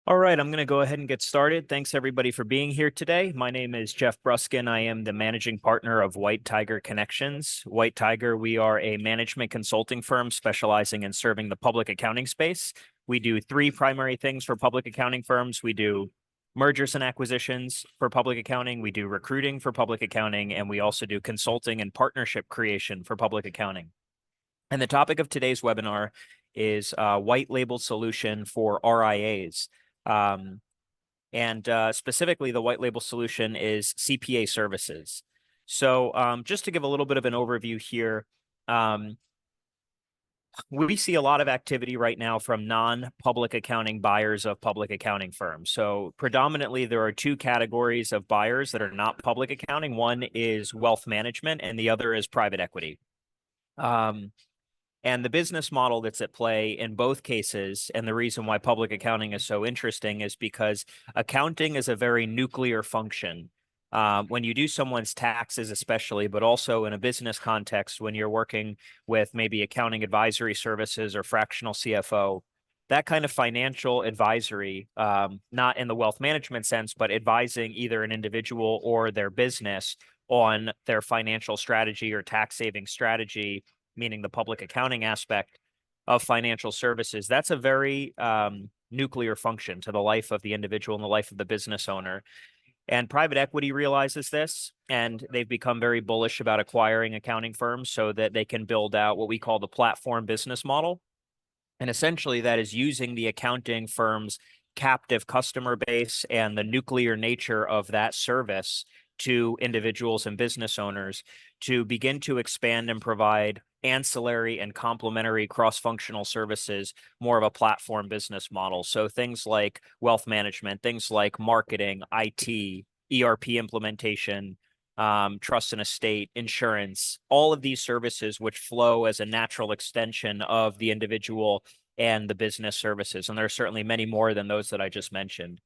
All right, I'm going to go ahead and get started. Thanks everybody for being here today. My name is Geoff Bruskin. I am the managing partner of White Tiger Connections. White Tiger, we are a management consulting firm specializing in serving the public accounting space. We do three primary things for public accounting firms. We do mergers and acquisitions for public accounting. We do recruiting for public accounting, and we also do consulting and partnership creation for public accounting. And the topic of today's webinar is a white label solution for RIAs. Specifically, the white label solution is CPA Services. So just to give a little bit of an overview here, we see a lot of activity right now from non-public accounting buyers of public accounting firms. So predominantly, there are two categories of buyers that are not public accounting. One is wealth management, and the other is private equity. And the business model that's at play in both cases, and the reason why public accounting is so interesting is because accounting is a very nuclear function. When you do someone's taxes, especially, but also in a business context, when you're working with maybe accounting advisory services or fractional CFO, that kind of financial advisory, not in the wealth management sense, but advising either an individual or their business on their financial strategy or tax saving strategy, meaning the public accounting aspect of financial services, that's a very nuclear function to the life of the individual and the life of the business owner. And private equity realizes this, and they've become very bullish about acquiring accounting firms so that they can build out what we call the platform business model. And essentially, that is using the accounting firm's captive customer base and the nuclear nature of that service to individuals and business owners to begin to expand and provide ancillary and complementary cross-functional services, more of a platform business model. So things like wealth management, things like marketing, IT, ERP implementation, trust and estate, insurance, all of these services which flow as a natural extension of the individual and the business services. And there are certainly many more than those that I just mentioned.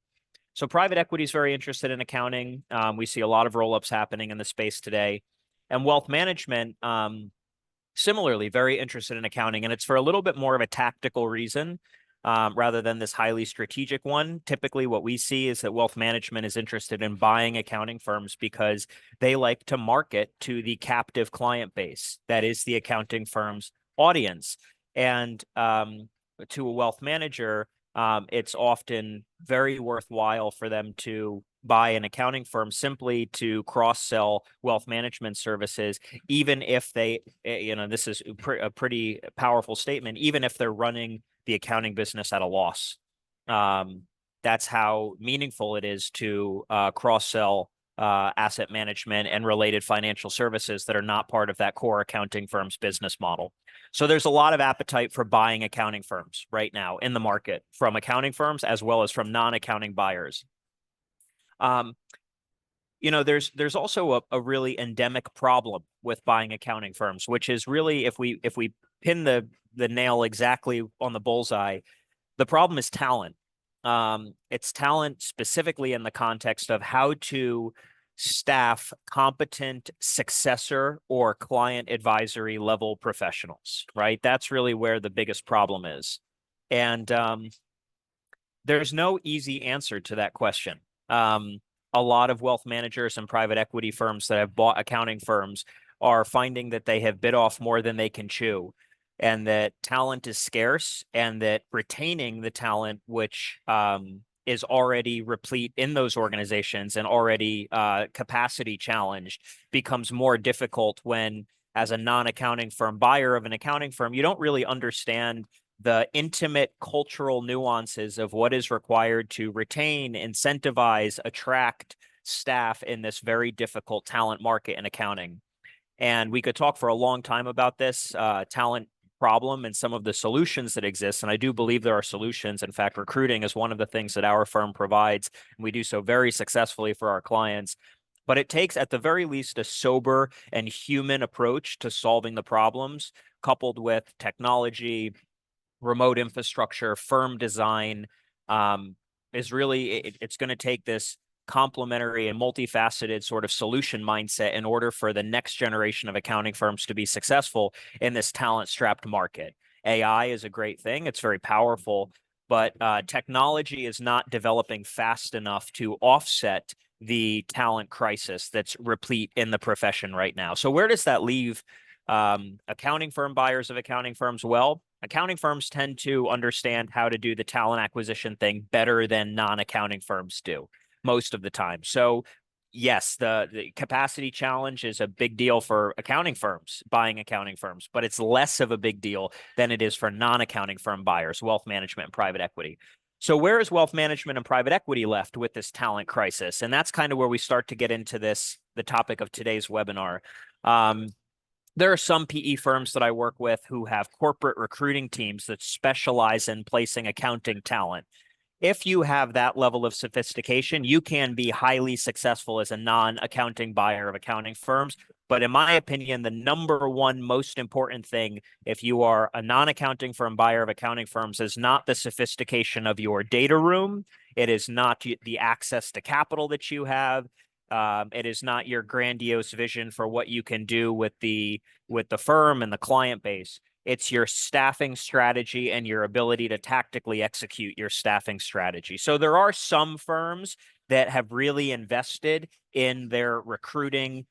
So private equity is very interested in accounting. We see a lot of roll-ups happening in the space today. And wealth management, similarly, very interested in accounting. And it's for a little bit more of a tactical reason rather than this highly strategic one. Typically, what we see is that wealth management is interested in buying accounting firms because they like to market to the captive client base. That is the accounting firm's audience. And to a wealth manager, it's often very worthwhile for them to buy an accounting firm simply to cross-sell wealth management services, even if they, this is a pretty powerful statement, even if they're running the accounting business at a loss. That's how meaningful it is to cross-sell asset management and related financial services that are not part of that core accounting firm's business model. So there's a lot of appetite for buying accounting firms right now in the market from accounting firms as well as from non-accounting buyers. There's also a really endemic problem with buying accounting firms, which is really, if we pin the nail exactly on the bullseye, the problem is talent. It's talent specifically in the context of how to staff competent successor or client advisory level professionals, right? That's really where the biggest problem is. And there's no easy answer to that question. A lot of wealth managers and private equity firms that have bought accounting firms are finding that they have bit off more than they can chew, and that talent is scarce, and that retaining the talent, which is already replete in those organizations and already capacity challenged, becomes more difficult when, as a non-accounting firm buyer of an accounting firm, you don't really understand the intimate cultural nuances of what is required to retain, incentivize, attract staff in this very difficult talent market in accounting. And we could talk for a long time about this talent problem and some of the solutions that exist. And I do believe there are solutions. In fact, recruiting is one of the things that our firm provides, and we do so very successfully for our clients. But it takes, at the very least, a sober and human approach to solving the problems, coupled with technology, remote infrastructure, firm design. Is really, it's going to take this complementary and multifaceted sort of solution mindset in order for the next generation of accounting firms to be successful in this talent-strapped market. AI is a great thing. It's very powerful, but technology is not developing fast enough to offset the talent crisis that's replete in the profession right now. So where does that leave accounting firm buyers of accounting firms? Well, accounting firms tend to understand how to do the talent acquisition thing better than non-accounting firms do most of the time. So yes, the capacity challenge is a big deal for accounting firms, buying accounting firms, but it's less of a big deal than it is for non-accounting firm buyers, wealth management and private equity. So where is wealth management and private equity left with this talent crisis? And that's kind of where we start to get into the topic of today's webinar. There are some PE firms that I work with who have corporate recruiting teams that specialize in placing accounting talent. If you have that level of sophistication, you can be highly successful as a non-accounting buyer of accounting firms. But in my opinion, the number one most important thing, if you are a non-accounting firm buyer of accounting firms, is not the sophistication of your data room. It is not the access to capital that you have. It is not your grandiose vision for what you can do with the firm and the client base. It's your staffing strategy and your ability to tactically execute your staffing strategy. So there are some firms that have really invested in their recruiting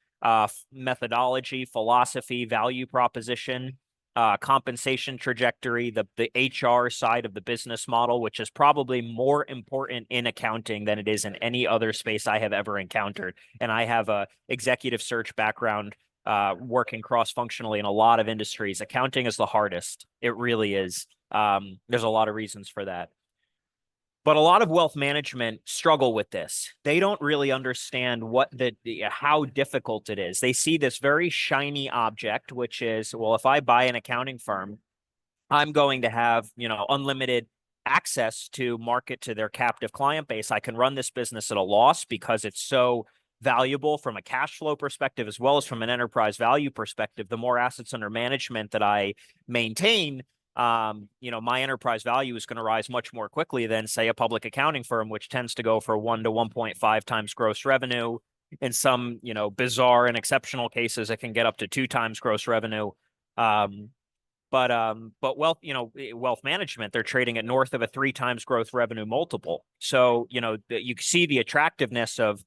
methodology, philosophy, value proposition, compensation trajectory, the HR side of the business model, which is probably more important in accounting than it is in any other space I have ever encountered. And I have a executive search background working cross-functionally in a lot of industries. Accounting is the hardest. It really is. There's a lot of reasons for that. But a lot of wealth management struggle with this. They don't really understand how difficult it is. They see this very shiny object, which is, well, if I buy an accounting firm, I'm going to have, unlimited access to market to their captive client base. I can run this business at a loss because it's so valuable from a cash flow perspective, as well as from an enterprise value perspective. The more assets under management that I maintain, my enterprise value is going to rise much more quickly than, say, a public accounting firm, which tends to go for 1 to 1.5 times gross revenue. In some, bizarre and exceptional cases, it can get up to 2 times gross revenue. But wealth management, they're trading at north of a 3 times growth revenue multiple. So, you see the attractiveness of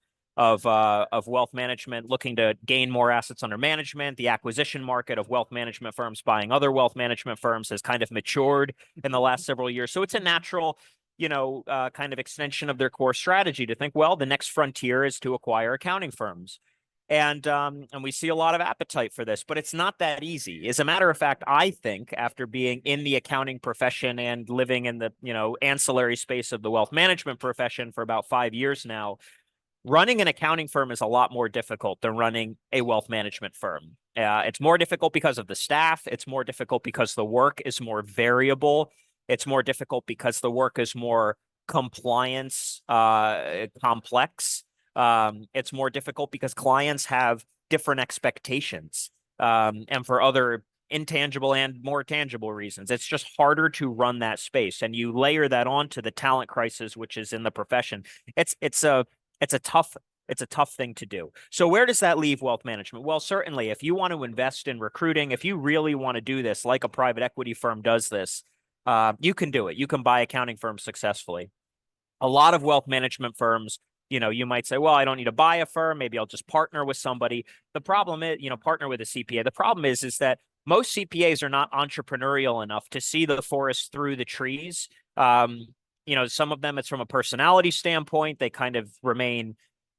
wealth management looking to gain more assets under management. The acquisition market of wealth management firms buying other wealth management firms has kind of matured in the last several years. So it's a natural, kind of extension of their core strategy to think, well, the next frontier is to acquire accounting firms. And we see a lot of appetite for this, but it's not that easy. As a matter of fact, I think after being in the accounting profession and living in the, ancillary space of the wealth management profession for about 5 years now, running an accounting firm is a lot more difficult than running a wealth management firm. It's more difficult because of the staff. It's more difficult because the work is more variable. It's more difficult because the work is more compliance complex. It's more difficult because clients have different expectations, and for other intangible and more tangible reasons. It's just harder to run that space. And you layer that onto the talent crisis, which is in the profession. It's a tough thing to do. So where does that leave wealth management? Well, certainly if you want to invest in recruiting, if you really want to do this like a private equity firm does this, you can do it. You can buy accounting firms successfully. A lot of wealth management firms, you might say, well, I don't need to buy a firm. Maybe I'll just partner with somebody. The problem is, partner with a CPA. The problem is that most CPAs are not entrepreneurial enough to see the forest through the trees. Some of them, it's from a personality standpoint. They kind of remain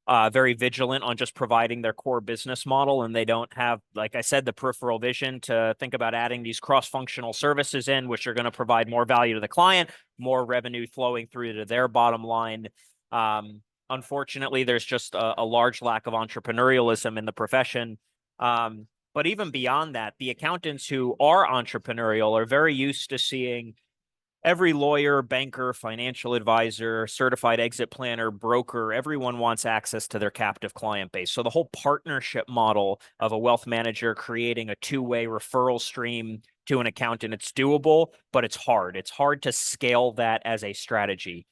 very vigilant on just providing their core business model. And they don't have, like I said, the peripheral vision to think about adding these cross-functional services in, which are going to provide more value to the client, more revenue flowing through to their bottom line. Unfortunately, there's just a large lack of entrepreneurialism in the profession. But even beyond that, the accountants who are entrepreneurial are very used to seeing every lawyer, banker, financial advisor, certified exit planner, broker, everyone wants access to their captive client base. So the whole partnership model of a wealth manager creating a two-way referral stream to an accountant, it's doable, but it's hard. It's hard to scale that as a strategy.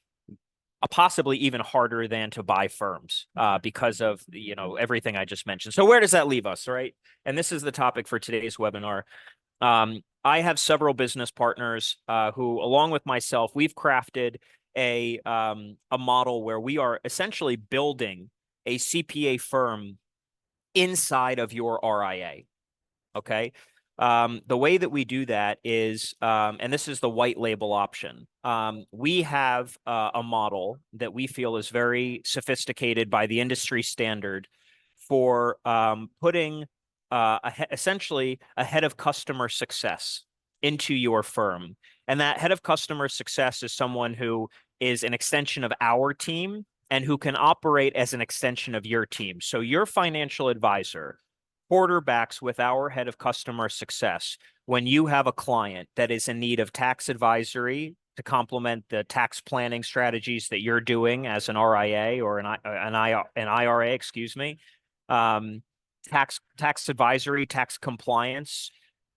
Possibly even harder than to buy firms because of everything I just mentioned. So where does that leave us, right? And this is the topic for today's webinar. I have several business partners who, along with myself, we've crafted a model where we are essentially building a CPA firm inside of your RIA. Okay. The way that we do that is, and this is the white label option. We have a model that we feel is very sophisticated by the industry standard for putting essentially a head of customer success into your firm. And that head of customer success is someone who is an extension of our team and who can operate as an extension of your team. So your financial advisor quarterbacks with our head of customer success when you have a client that is in need of tax advisory to complement the tax planning strategies that you're doing as an RIA or an IRA, excuse me, tax advisory, tax compliance,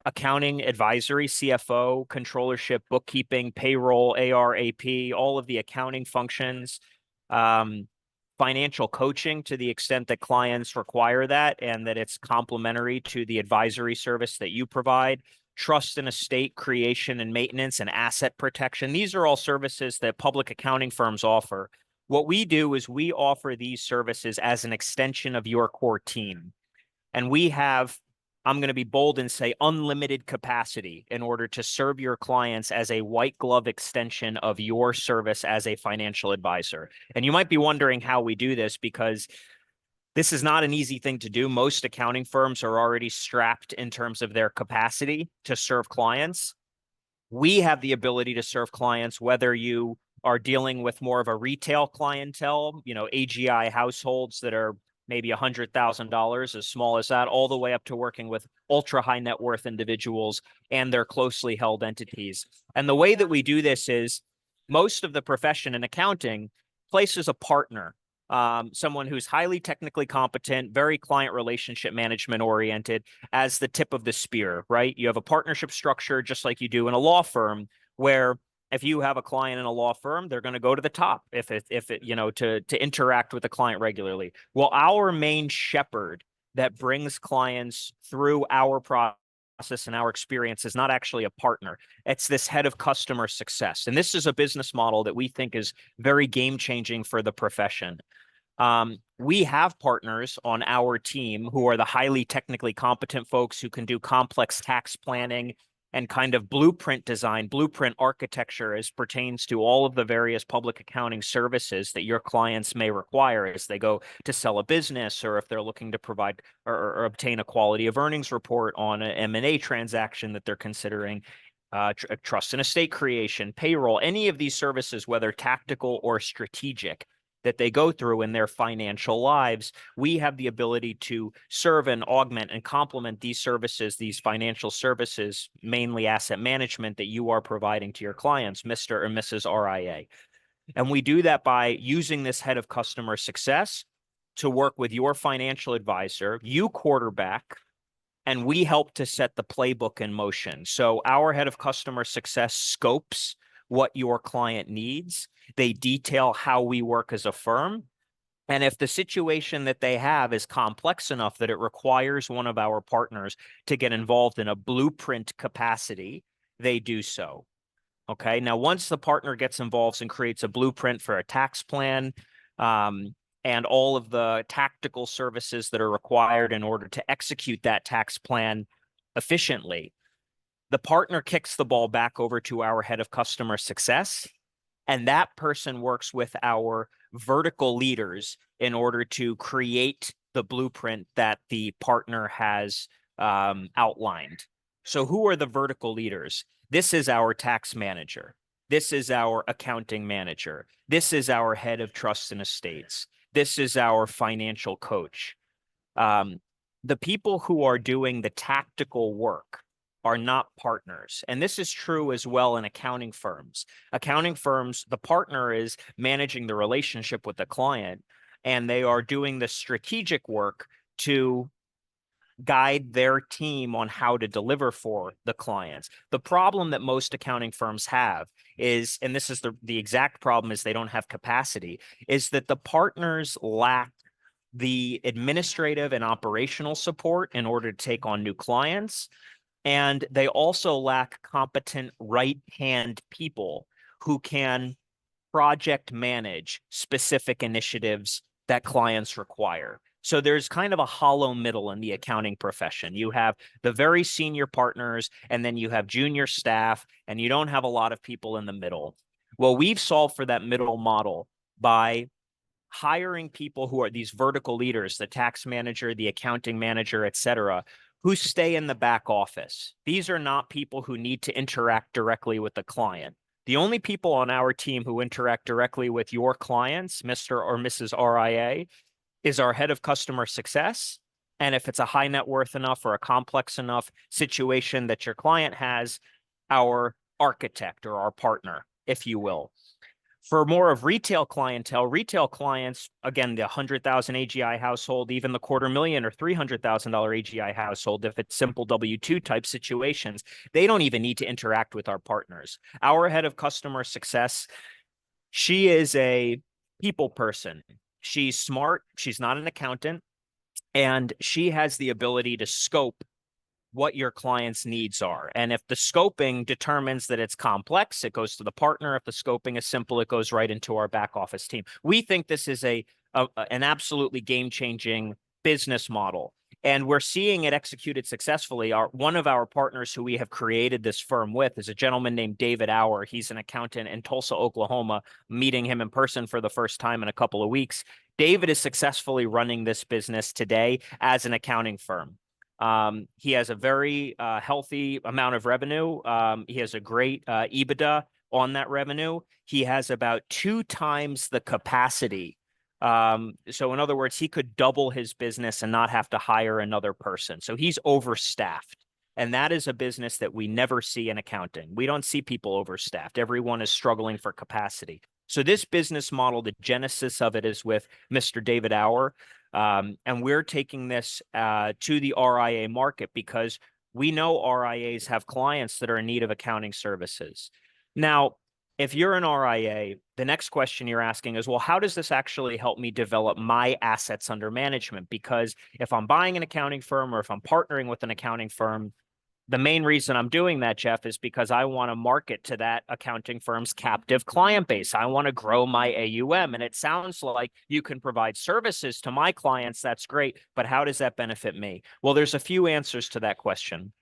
accounting advisory, CFO, controllership, bookkeeping, payroll, AR, AP, all of the accounting functions, financial coaching to the extent that clients require that and that it's complementary to the advisory service that you provide, trust and estate creation and maintenance and asset protection. These are all services that public accounting firms offer. What we do is we offer these services as an extension of your core team. And we have, I'm going to be bold and say, unlimited capacity in order to serve your clients as a white glove extension of your service as a financial advisor. And you might be wondering how we do this, because this is not an easy thing to do. Most accounting firms are already strapped in terms of their capacity to serve clients. We have the ability to serve clients, whether you are dealing with more of a retail clientele, AGI households that are maybe $100,000, as small as that, all the way up to working with ultra high net worth individuals and their closely held entities. And the way that we do this is most of the profession in accounting places a partner, someone who's highly technically competent, very client relationship management oriented, as the tip of the spear, right? You have a partnership structure just like you do in a law firm, where if you have a client in a law firm, they're going to go to the top if it to interact with the client regularly. Well, our main shepherd that brings clients through our process and our experience is not actually a partner. It's this head of customer success. And this is a business model that we think is very game changing for the profession. We have partners on our team who are the highly technically competent folks who can do complex tax planning and kind of blueprint design, blueprint architecture as pertains to all of the various public accounting services that your clients may require as they go to sell a business, or if they're looking to provide or obtain a quality of earnings report on an M&A transaction that they're considering, trust and estate creation, payroll, any of these services, whether tactical or strategic, that they go through in their financial lives. We have the ability to serve and augment and complement these services, these financial services, mainly asset management, that you are providing to your clients, Mr. or Mrs. RIA. And we do that by using this head of customer success to work with your financial advisor. You quarterback, and we help to set the playbook in motion. So our head of customer success scopes what your client needs. They detail how we work as a firm. And if the situation that they have is complex enough that it requires one of our partners to get involved in a blueprint capacity, they do so. Okay. Now, once the partner gets involved and creates a blueprint for a tax plan, and all of the tactical services that are required in order to execute that tax plan efficiently, the partner kicks the ball back over to our head of customer success, and that person works with our vertical leaders in order to create the blueprint that the partner has outlined. So who are the vertical leaders? This is our tax manager. This is our accounting manager. This is our head of trust and estates. This is our financial coach. The people who are doing the tactical work are not partners. And this is true as well in accounting firms. Accounting firms, the partner is managing the relationship with the client, and they are doing the strategic work to guide their team on how to deliver for the clients. The problem that most accounting firms have is, and this is the exact problem, is they don't have capacity, is that the partners lack the administrative and operational support in order to take on new clients. And they also lack competent right-hand people who can project manage specific initiatives that clients require. So there's kind of a hollow middle in the accounting profession. You have the very senior partners, and then you have junior staff, and you don't have a lot of people in the middle. Well, we've solved for that middle model by hiring people who are these vertical leaders, the tax manager, the accounting manager, et cetera, who stay in the back office. These are not people who need to interact directly with the client. The only people on our team who interact directly with your clients, Mr. or Mrs. RIA, is our head of customer success. And if it's a high net worth enough or a complex enough situation that your client has, our architect or our partner, if you will. For more of retail clients, again, the 100,000 AGI household, even the $250,000 or $300,000 AGI household, if it's simple W-2 type situations, they don't even need to interact with our partners. Our head of customer success, she is a people person. She's smart. She's not an accountant. And she has the ability to scope what your client's needs are. And if the scoping determines that it's complex, it goes to the partner. If the scoping is simple, it goes right into our back office team. We think this is an absolutely game-changing business model. And we're seeing it executed successfully. One of our partners who we have created this firm with is a gentleman named David Auer. He's an accountant in Tulsa, Oklahoma, meeting him in person for the first time in a couple of weeks. David is successfully running this business today as an accounting firm. He has a very healthy amount of revenue. He has a great EBITDA on that revenue. He has about 2 times the capacity. So in other words, he could double his business and not have to hire another person. So he's overstaffed. And that is a business that we never see in accounting. We don't see people overstaffed. Everyone is struggling for capacity. So this business model, the genesis of it is with Mr. David Auer. And we're taking this to the RIA market because we know RIAs have clients that are in need of accounting services. Now, if you're an RIA, the next question you're asking is, well, how does this actually help me develop my assets under management? Because if I'm buying an accounting firm or if I'm partnering with an accounting firm, the main reason I'm doing that, Geoff, is because I want to market to that accounting firm's captive client base. I want to grow my AUM. And it sounds like you can provide services to my clients. That's great. But how does that benefit me? Well, there's a few answers to that question.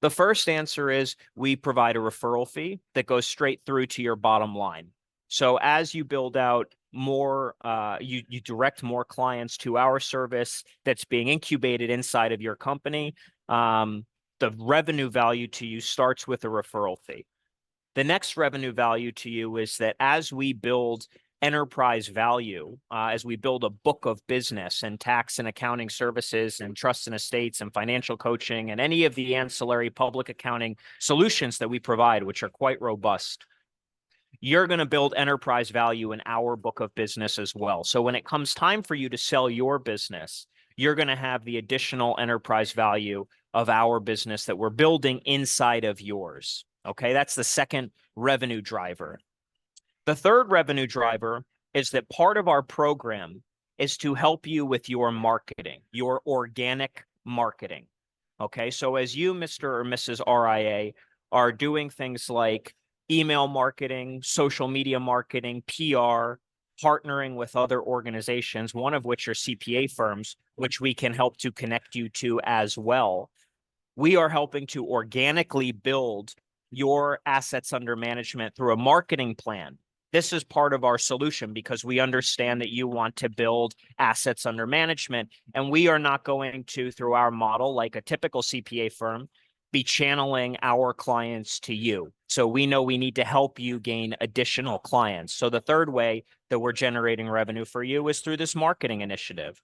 The first answer is we provide a referral fee that goes straight through to your bottom line. So as you build out more, you direct more clients to our service that's being incubated inside of your company. The revenue value to you starts with a referral fee. The next revenue value to you is that as we build enterprise value, as we build a book of business and tax and accounting services and trust and estates and financial coaching and any of the ancillary public accounting solutions that we provide, which are quite robust, you're going to build enterprise value in our book of business as well. So when it comes time for you to sell your business, you're going to have the additional enterprise value of our business that we're building inside of yours. Okay, that's the second revenue driver. The third revenue driver is that part of our program is to help you with your marketing, your organic marketing. Okay, so as you, Mr. or Mrs. RIA, are doing things like email marketing, social media marketing, PR, partnering with other organizations, one of which are CPA firms, which we can help to connect you to as well. We are helping to organically build your assets under management through a marketing plan. This is part of our solution because we understand that you want to build assets under management, and we are not going to, through our model, like a typical CPA firm, be channeling our clients to you. So we know we need to help you gain additional clients. So the third way that we're generating revenue for you is through this marketing initiative.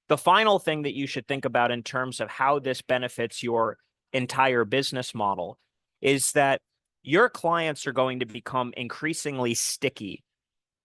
The final thing that you should think about in terms of how this benefits your entire business model is that your clients are going to become increasingly sticky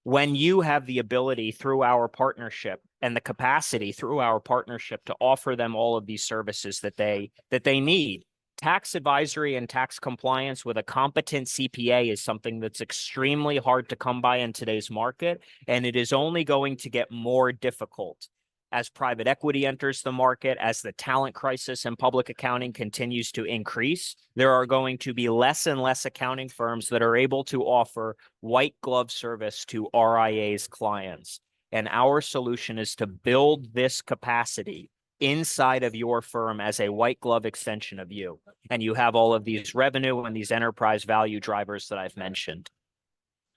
when you have the ability through our partnership and the capacity through our partnership to offer them all of these services that they need. Tax advisory and tax compliance with a competent CPA is something that's extremely hard to come by in today's market, and it is only going to get more difficult. as private equity enters the market, as the talent crisis in public accounting continues to increase, there are going to be less and less accounting firms that are able to offer white glove service to RIA's clients. And our solution is to build this capacity inside of your firm as a white glove extension of you. And you have all of these revenue and these enterprise value drivers that I've mentioned.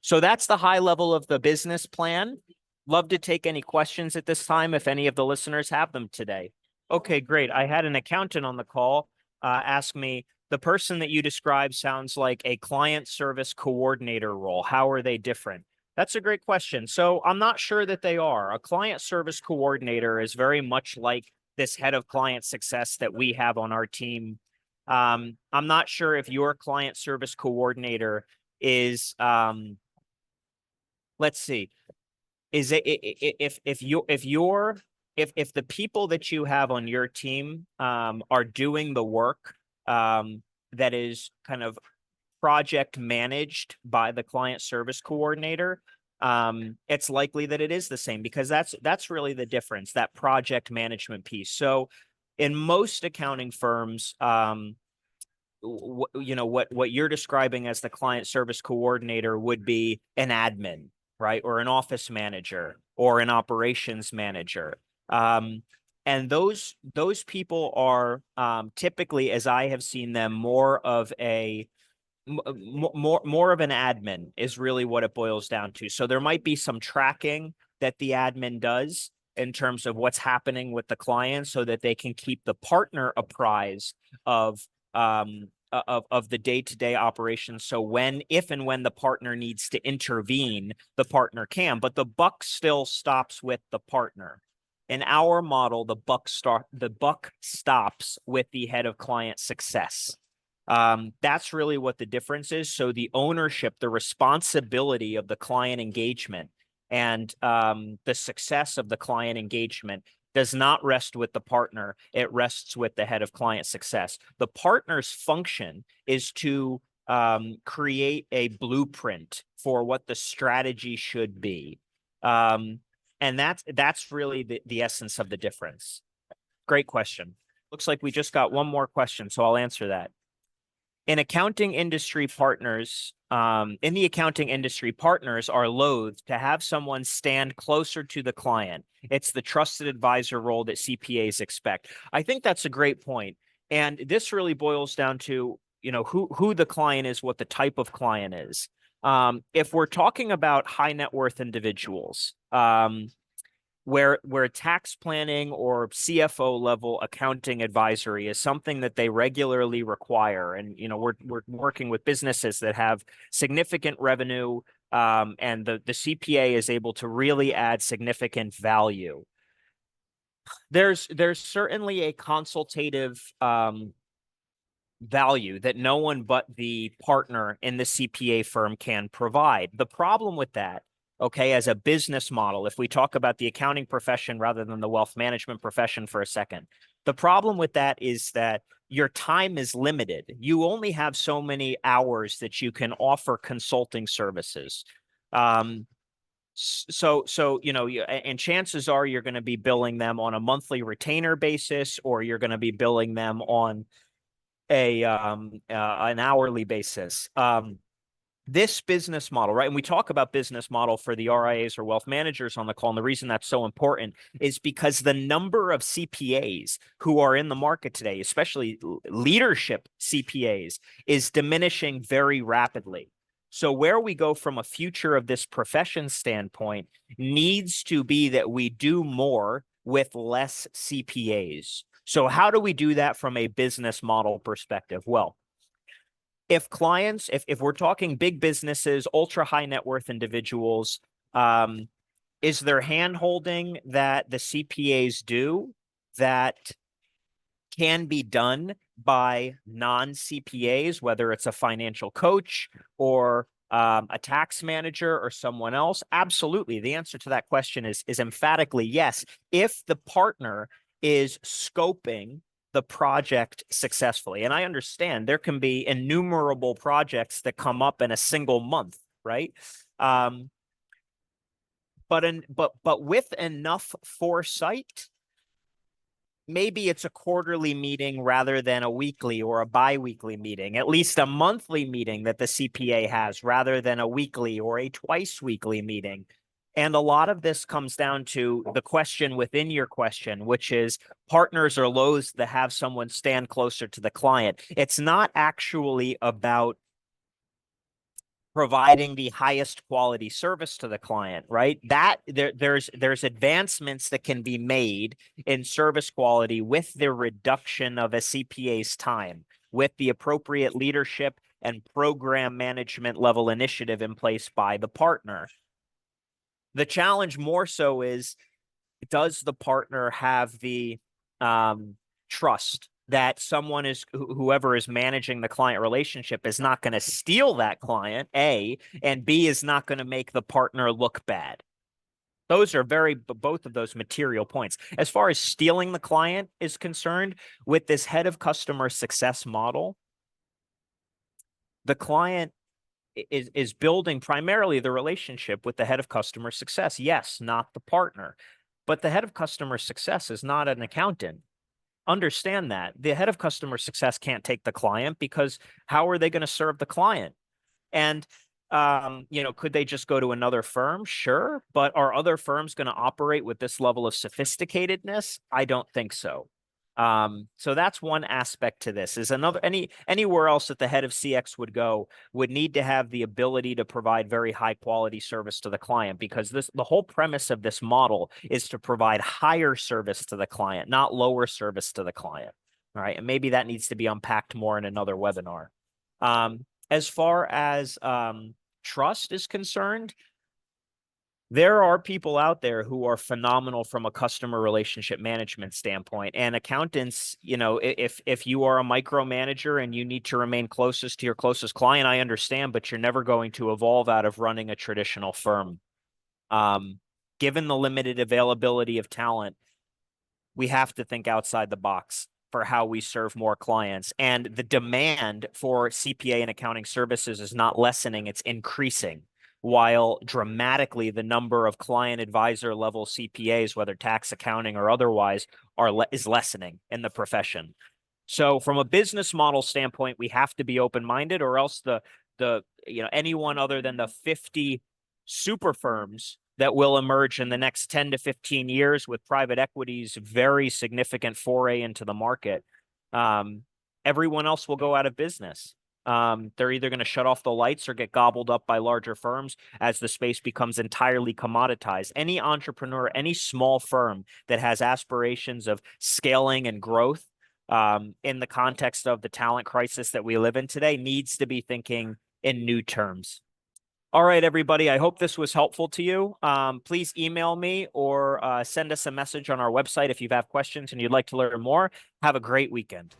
So that's the high level of the business plan. Love to take any questions at this time if any of the listeners have them today. Okay, great. I had an accountant on the call ask me, the person that you described sounds like a client service coordinator role. How are they different? That's a great question. So I'm not sure that they are. A client service coordinator is very much like this head of client success that we have on our team. I'm not sure if your client service coordinator is, let's see, is it if the people that you have on your team are doing the work that is kind of project managed by the client service coordinator, it's likely that it is the same, because that's really the difference, that project management piece. So in most accounting firms, what you're describing as the client service coordinator would be an admin, right? Or an office manager or an operations manager. And those people are typically, as I have seen them, more of an admin is really what it boils down to. So there might be some tracking that the admin does in terms of what's happening with the client, so that they can keep the partner apprised of the day-to-day operations. So if and when the partner needs to intervene, the partner can, but the buck still stops with the partner. In our model, the buck stops with the head of client success. That's really what the difference is. So the ownership, the responsibility of the client engagement and the success of the client engagement does not rest with the partner. It rests with the head of client success. The partner's function is to create a blueprint for what the strategy should be. And that's really the essence of the difference. Great question. Looks like we just got one more question, so I'll answer that. In the accounting industry, partners are loath to have someone stand closer to the client. It's the trusted advisor role that CPAs expect. I think that's a great point. And this really boils down to, who the client is, what the type of client is. If we're talking about high net worth individuals, where tax planning or CFO level accounting advisory is something that they regularly require. And, we're working with businesses that have significant revenue, and the CPA is able to really add significant value. There's certainly a consultative value that no one but the partner in the CPA firm can provide. The problem with that, okay, as a business model, if we talk about the accounting profession rather than the wealth management profession for a second, the problem with that is that your time is limited. You only have so many hours that you can offer consulting services. And chances are you're going to be billing them on a monthly retainer basis, or you're going to be billing them on an hourly basis. This business model, right? And we talk about business model for the RIAs or wealth managers on the call. And the reason that's so important is because the number of CPAs who are in the market today, especially leadership CPAs, is diminishing very rapidly. So where we go from a future of this profession standpoint needs to be that we do more with less CPAs. So how do we do that from a business model perspective? Well, if we're talking big businesses, ultra high net worth individuals, is there hand-holding that the CPAs do that can be done by non-CPAs, whether it's a financial coach or a tax manager or someone else? Absolutely. The answer to that question is emphatically yes, if the partner is scoping the project successfully. And I understand there can be innumerable projects that come up in a single month, right? But but with enough foresight, maybe it's a quarterly meeting rather than a weekly or a bi-weekly meeting, at least a monthly meeting that the CPA has rather than a weekly or a twice weekly meeting. And a lot of this comes down to the question within your question, which is partners are loath to have someone stand closer to the client. It's not actually about providing the highest quality service to the client, right? That there's advancements that can be made in service quality with the reduction of a CPA's time, with the appropriate leadership and program management level initiative in place by the partner. The challenge more so is, does the partner have the trust that someone is whoever is managing the client relationship is not going to steal that client, A, and B, is not going to make the partner look bad. Those are both of those material points. As far as stealing the client is concerned, with this head of customer success model, the client is building primarily the relationship with the head of customer success. Yes, not the partner, but the head of customer success is not an accountant. Understand that the head of customer success can't take the client, because how are they going to serve the client? And could they just go to another firm? Sure. But are other firms going to operate with this level of sophisticatedness? I don't think so. So that's one aspect to this. Is anywhere else that the head of CX would go would need to have the ability to provide very high quality service to the client, because the whole premise of this model is to provide higher service to the client, not lower service to the client. All right. And maybe that needs to be unpacked more in another webinar. As far as trust is concerned, there are people out there who are phenomenal from a customer relationship management standpoint. And accountants, if you are a micromanager and you need to remain closest to your closest client, I understand, but you're never going to evolve out of running a traditional firm. Given the limited availability of talent, we have to think outside the box for how we serve more clients. And the demand for CPA and accounting services is not lessening, it's increasing, while dramatically the number of client advisor level CPAs, whether tax, accounting, or otherwise, is lessening in the profession. So from a business model standpoint, we have to be open-minded, or else anyone other than the 50 super firms that will emerge in the next 10 to 15 years with private equity's very significant foray into the market, everyone else will go out of business. They're either going to shut off the lights or get gobbled up by larger firms as the space becomes entirely commoditized. Any entrepreneur, any small firm that has aspirations of scaling and growth in the context of the talent crisis that we live in today needs to be thinking in new terms. All right, everybody, I hope this was helpful to you. Please email me or send us a message on our website if you have questions and you'd like to learn more. Have a great weekend.